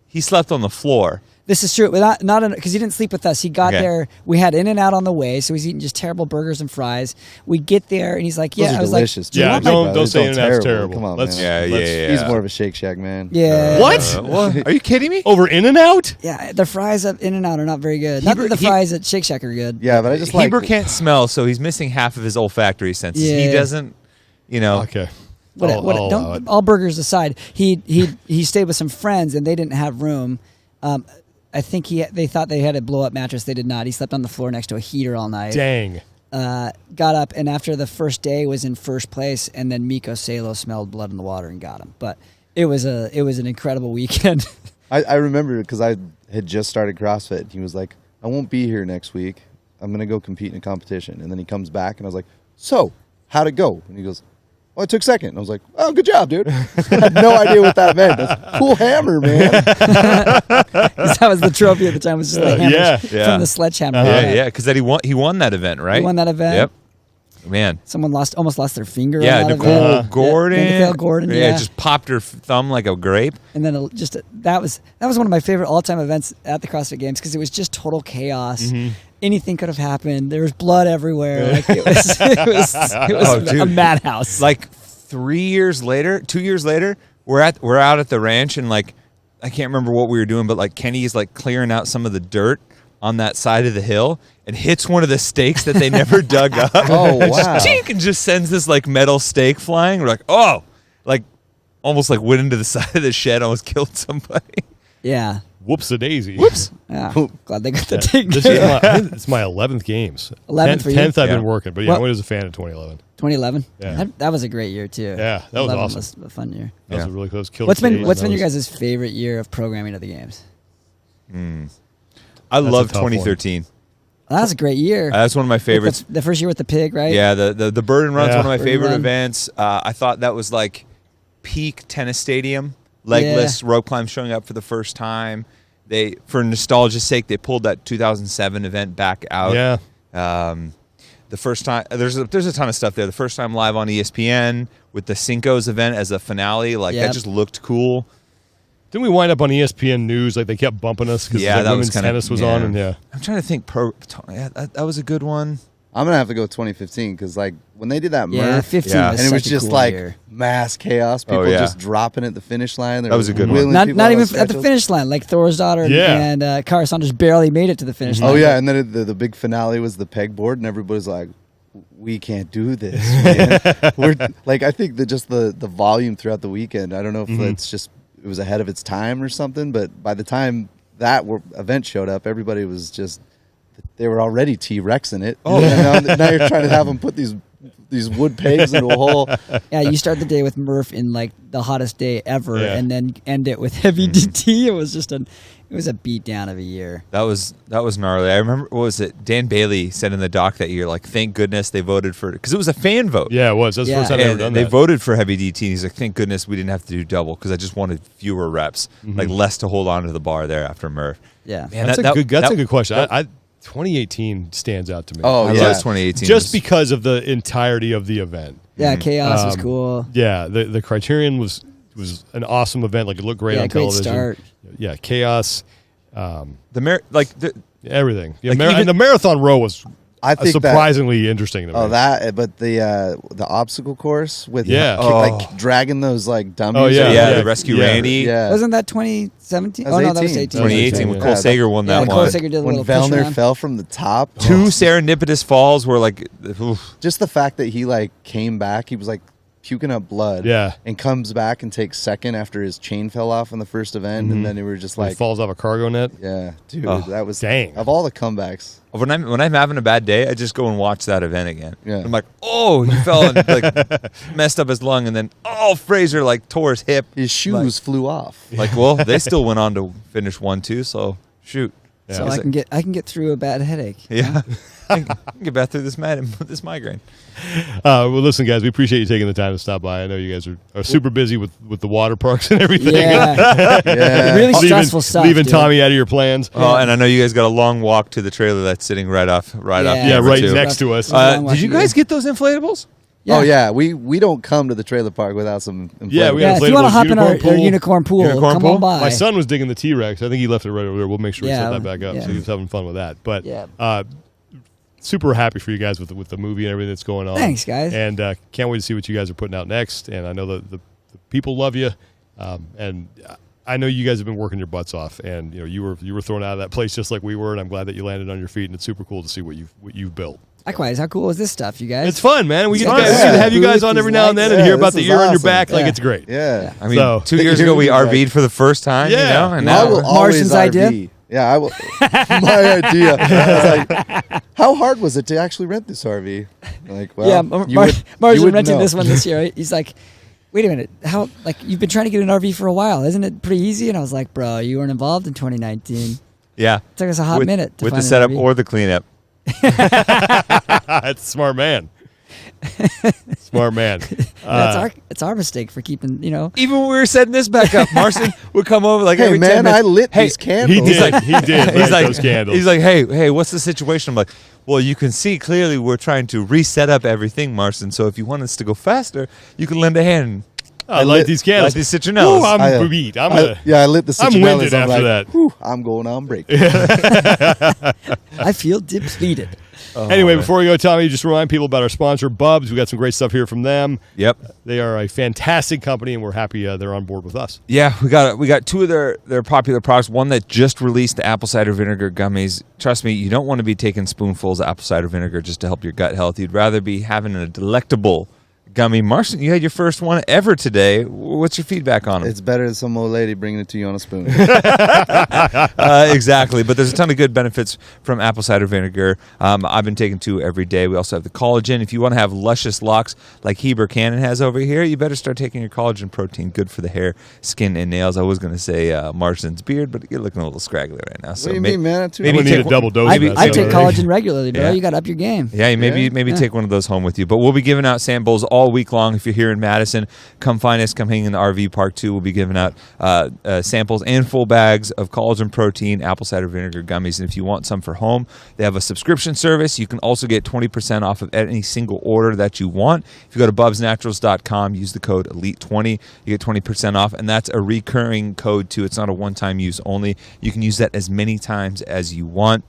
he slept on the floor. This is true. Not because he didn't sleep with us. He got there. We had In-N-Out on the way, so he's eating just terrible burgers and fries. We get there, and he's like, "Yeah, Those are I was delicious. like, do you Yeah, want my don't say In-N-Out's terrible. Come on, Let's- man. Yeah. He's more of a Shake Shack man. Yeah. What? Are you kidding me? Over In-N-Out? Yeah, the fries at In-N-Out are not very good. Not that the fries at Shake Shack are good. Yeah, but I just like Heber can't smell, so he's missing half of his olfactory senses. Yeah. He doesn't, Okay. All burgers aside, he stayed with some friends, and they didn't have room. I think they thought they had a blow-up mattress. They did not. He slept on the floor next to a heater all night. Dang. Got up, and after the first day was in first place, and then Miko Salo smelled blood in the water and got him. But it was an incredible weekend. I remember because I had just started CrossFit. He was like, I won't be here next week. I'm going to go compete in a competition. And then he comes back, and I was like, so, how'd it go? And he goes, well, I took second. And I was like, oh, good job, dude. I had no idea what that meant. That's cool hammer, man. That was the trophy at the time. Was just the hammer yeah. from the sledgehammer. Yeah, because he won that event, right? He won that event. Yep. Man. Someone almost lost their finger. Yeah, on that Nicole event. Gordon. Yeah, Nicole Gordon. Yeah, just popped her thumb like a grape. And then that was one of my favorite all-time events at the CrossFit Games because it was just total chaos. Mm-hmm. Anything could have happened. There was blood everywhere. Like it was a madhouse. Like 2 years later, we're out at the ranch, and like I can't remember what we were doing, but like Kenny's like clearing out some of the dirt on that side of the hill and hits one of the stakes that they never dug up. Oh, and wow. just chink, and just sends this like metal stake flying. We're like, oh, like almost like went into the side of the shed, almost killed somebody. Yeah. Whoops-a-daisy. Whoops. Yeah. Glad they got the taken This care of. is I think it's my 11th games. 11th for you? 10th I've Yeah. been working, but yeah, Well- I was a fan of 2011. 2011. Yeah. That was a great year too. Yeah, that was 11 awesome. Was a fun year. That was Yeah. a really close kill. What's been That your was- guys' favorite year of programming at the games? I love a tough one. 2013. That was a great year. That's one of my favorites. The first year with the pig, right? Yeah, the Burden Run's Yeah. one of my Burden favorite Run. events. I thought that was like peak tennis stadium, legless rope climb showing up for the first time. They, for nostalgia's sake, they pulled that 2007 event back out. Yeah. The first time there's a ton of stuff there. The first time live on ESPN with the Cinco's event as a finale, like Yep. that just looked cool. Didn't we wind up on ESPN News? Like they kept bumping us because Yeah, that was women's kinda- tennis was yeah. on, and yeah. I'm trying to think. That was a good one. I'm going to have to go 2015 because like when they did that Yeah, Murph, 15 Yeah. was and it was such a just cool like year. mass chaos. People yeah. just dropping at the finish line. There That was a good one. wheeling Not people out even on at the stretchers. finish line. Like Thor's daughter Yeah. and Cara Saunders barely made it to the finish line. Oh yeah, and then the big finale was the pegboard, and everybody's like, "We can't do this." Man. We're like, I think that just the volume throughout the weekend. I don't know if it's just it was ahead of its time or something, but by the time that event showed up, everybody was just they were already T-Rexing it. Oh, now you're trying to have them put these wood pegs into a hole. Yeah, you start the day with Murph in like the hottest day ever, Yeah. and then end it with heavy DT. It was just it was a beat down of a year. That was gnarly. I remember, what was it? Dan Bailey said in the doc that year, like, thank goodness they voted for it, because it was a fan vote. Yeah, it was. That's the Yeah. first time I've ever And done they that. voted for heavy DT. And he's like, thank goodness we didn't have to do double, because I just wanted fewer reps, like less to hold on to the bar there after Murph. Yeah. Man, That's a good question. 2018 stands out to me. Oh I yeah, love 2018. just because of the entirety of the event. Yeah, Chaos was cool. Yeah, the Criterion was an awesome event. Like it looked great Yeah, on great television. start. Yeah, Chaos, everything. Yeah, Like and the marathon row was I think surprisingly interesting to me. but the obstacle course with Yeah. like dragging those like dummies. Oh, yeah. yeah, the Rescue Yeah. Randy. yeah. Wasn't that 2017? That was Oh no, that was 18. 18. 2018 when Yeah. Cole Sager won Yeah, that Cole one. Sager did a When little push Vellner around. fell from the top. Two serendipitous falls were like, oof. Just the fact that he like came back, he was like puking up blood. Yeah. And comes back and takes second after his chain fell off in the first event, and then we were just He like, falls off a cargo net. yeah, dude, Oh, that was dang. of all the comebacks. When I'm having a bad day, I just go and watch that event again. Yeah. I'm like, oh, he fell and like messed up his lung, and then Fraser like tore his hip. His shoes flew off. Like, well, they still went on to finish 1-2, so shoot. So I can get through a bad headache. Yeah. I can get back through this migraine. Well, listen, guys, we appreciate you taking the time to stop by. I know you guys are super busy with the water parks and everything. Yeah. Yeah. Really stressful stuff. Leaving dude. Tommy out of your plans. Oh, and I know you guys got a long walk to the trailer that's sitting right off. Yeah, River right too. next to us. Did you guys get those inflatables? Yeah. Oh yeah, we don't come to the trailer park without some. Yeah, we Yeah, got if you want to hop in our unicorn pool. unicorn pool, Unicorn come pool? on by. My son was digging the T-Rex. I think he left it right over there. We'll make sure we set Yeah, that back up. yeah. So he was having fun with that. But Yeah. super happy for you guys with the movie and everything that's going on. Thanks, guys. And can't wait to see what you guys are putting out next. And I know the people love you. And I know you guys have been working your butts off. And you were thrown out of that place just like we were. And I'm glad that you landed on your feet. And it's super cool to see what you've built. Likewise, how cool is this stuff, you guys? It's fun, man. We get fun. to have you guys on every now and then and Yeah, hear about this the is ear on your awesome. back. Like Yeah. it's great. Yeah. I mean, So- 2 years ago we RV'd for the first time, Yeah. and I now will Marston's always RV. idea? Yeah, I will. My idea. I was like, how hard was it to actually rent this RV? Like, well, Yeah, you Mars wouldn't renting know. this one this year. He's like, wait a minute, how? Like, you've been trying to get an RV for a while, isn't it pretty easy? And I was like, bro, you weren't involved in 2019. yeah, It took us a hot minute to with find the an setup RV. or the cleanup. That's a smart man. Smart man. It's our mistake for keeping, Even when we were setting this back up, Marston would come over like Hey every 10 man, minutes. I lit Hey, these candles. He did. He did. He's light like, those candles. he's like, hey, what's the situation? I'm like, well, you can see clearly we're trying to reset up everything, Marston. So if you want us to go faster, you can lend a hand. I light these candles. Light these citronellas. Ooh, I'm beat. I lit the I'm citronellas. winded I'm after like, that. "Whew, I'm going on break. I feel depleted. Anyway, before we go, Tommy, just remind people about our sponsor, Bubs. We got some great stuff here from them. Yep. They are a fantastic company, and we're happy they're on board with us. Yeah, we got two of their popular products. One that just released, the apple cider vinegar gummies. Trust me, you don't want to be taking spoonfuls of apple cider vinegar just to help your gut health. You'd rather be having a delectable gummy. Marston, you had your first one ever today. What's your feedback on them? It's better than some old lady bringing it to you on a spoon. Exactly, but there's a ton of good benefits from apple cider vinegar. I've been taking 2 every day. We also have the collagen. If you want to have luscious locks like Heber Cannon has over here, you better start taking your collagen protein. Good for the hair, skin, and nails. I was going to say Marston's beard, but you're looking a little scraggly right now. So What do you mean, man? I'm gonna need a double dose. I of that take stuff. collagen regularly, bro. Yeah. You got to up your game. Yeah, maybe take one of those home with you. But we'll be giving out samples all week long. If you're here in Madison, come find us. Come hang in the RV park too. We'll be giving out samples and full bags of collagen protein, apple cider vinegar gummies. And if you want some for home, they have a subscription service. You can also get 20% off of any single order that you want. If you go to bubsnaturals.com, use the code ELITE20, you get 20% off. And that's a recurring code too. It's not a one-time use only. You can use that as many times as you want.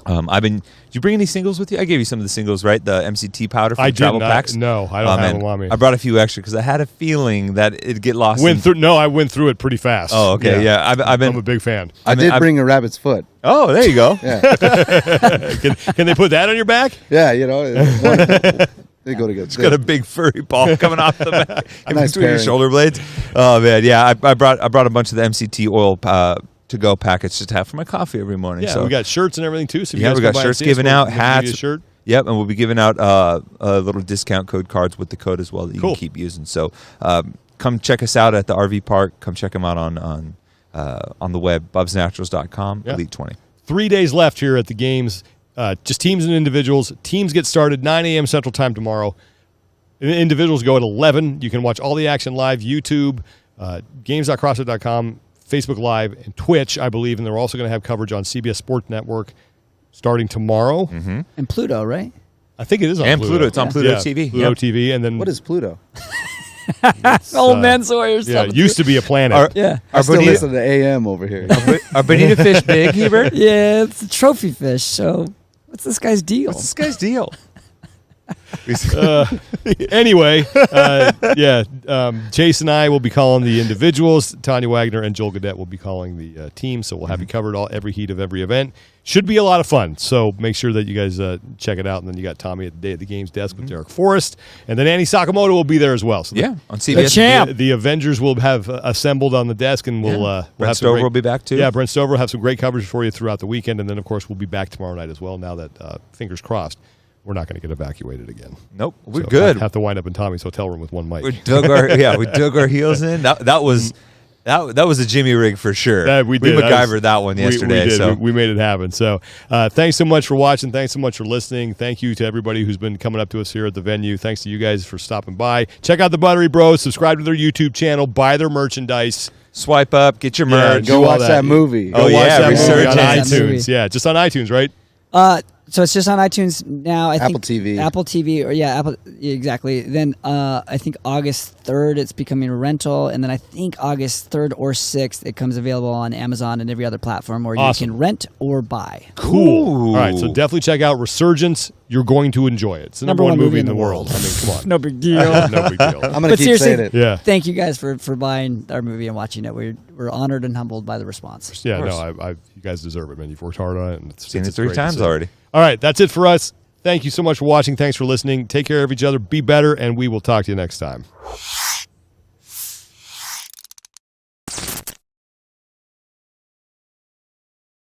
Did you bring any singles with you? I gave you some of the singles, right? The MCT powder for I the travel did not. packs. No, I don't have them on me. I brought a few extra because I had a feeling that it'd get lost. I went through it pretty fast. Oh, okay, yeah. I'm a big fan. I did bring a rabbit's foot. Oh, there you go. Yeah, Can they put that on your back? yeah, they go together. It's got a big furry ball coming off the back in nice between your pairing. shoulder blades. Oh man, yeah. I brought a bunch of the MCT oil to go packets just to have for my coffee every morning. Yeah, so we got shirts and everything too. So if you yeah, guys we come got by and shirts see us, given we'll out, give you hats. a shirt. Yep, and we'll be giving out little discount code cards with the code as well that you Cool. can keep using. So come check us out at the RV park. Come check them out on the web, bubsnaturals.com, Yeah. Elite 20. 3 days left here at the games. Just teams and individuals. Teams get started 9 a.m. Central Time tomorrow. Individuals go at 11. You can watch all the action live, YouTube, games.crossfit.com, Facebook Live, and Twitch, I believe. And they're also going to have coverage on CBS Sports Network starting tomorrow. Mm-hmm. And Pluto, right? I think it is on And Pluto. Pluto. It's on Pluto Yeah, TV. Pluto Yep. TV. And then What is Pluto? Old man Sawyer. Yeah, it used to be a planet. Yeah. I still Bonita, listen to AM over here. are bonita fish big, Heber? Yeah, it's a trophy fish. So what's this guy's deal? What's this guy's deal? Anyway, Chase and I will be calling the individuals. Tanya Wagner and Joel Gadet will be calling the team. So we'll have you covered every heat of every event. Should be a lot of fun. So make sure that you guys check it out. And then you got Tommy at the Day at the Games desk with Derek Forrest. And then Annie Sakamoto will be there as well. So on CBS. The Avengers will have assembled on the desk, and we'll Brent have Stover will be back too. Yeah, Brent Stover will have some great coverage for you throughout the weekend. And then, of course, we'll be back tomorrow night as well, now that, fingers crossed, we're not going to get evacuated again. Nope, we're good. Have to wind up in Tommy's hotel room with one mic. We dug our heels in. That was a Jimmy rig for sure. We did. We MacGyvered that one yesterday. We did. So we made it happen. So thanks so much for watching. Thanks so much for listening. Thank you to everybody who's been coming up to us here at the venue. Thanks to you guys for stopping by. Check out the Buttery Bros. Subscribe to their YouTube channel. Buy their merchandise. Swipe up. Get your merch. Go watch that movie. Go watch that movie on Resurgence. iTunes. Yeah, just on iTunes, right? So it's just on iTunes now. I think Apple TV. Apple TV, or Apple, exactly. Then I think August 3rd it's becoming a rental, and then I think August 3rd or 6th it comes available on Amazon and every other platform where you can rent or buy. Cool. All right, so definitely check out Resurgence. You're going to enjoy it. It's the number one movie in the world. I mean, come on. No big deal. No big deal. I'm going to keep saying it. Yeah. Thank you guys for buying our movie and watching it. We're honored and humbled by the response. Yeah, no, you guys deserve it, man. You've worked hard on it. And seen it 3 times already. All right, that's it for us. Thank you so much for watching. Thanks for listening. Take care of each other. Be better, and we will talk to you next time.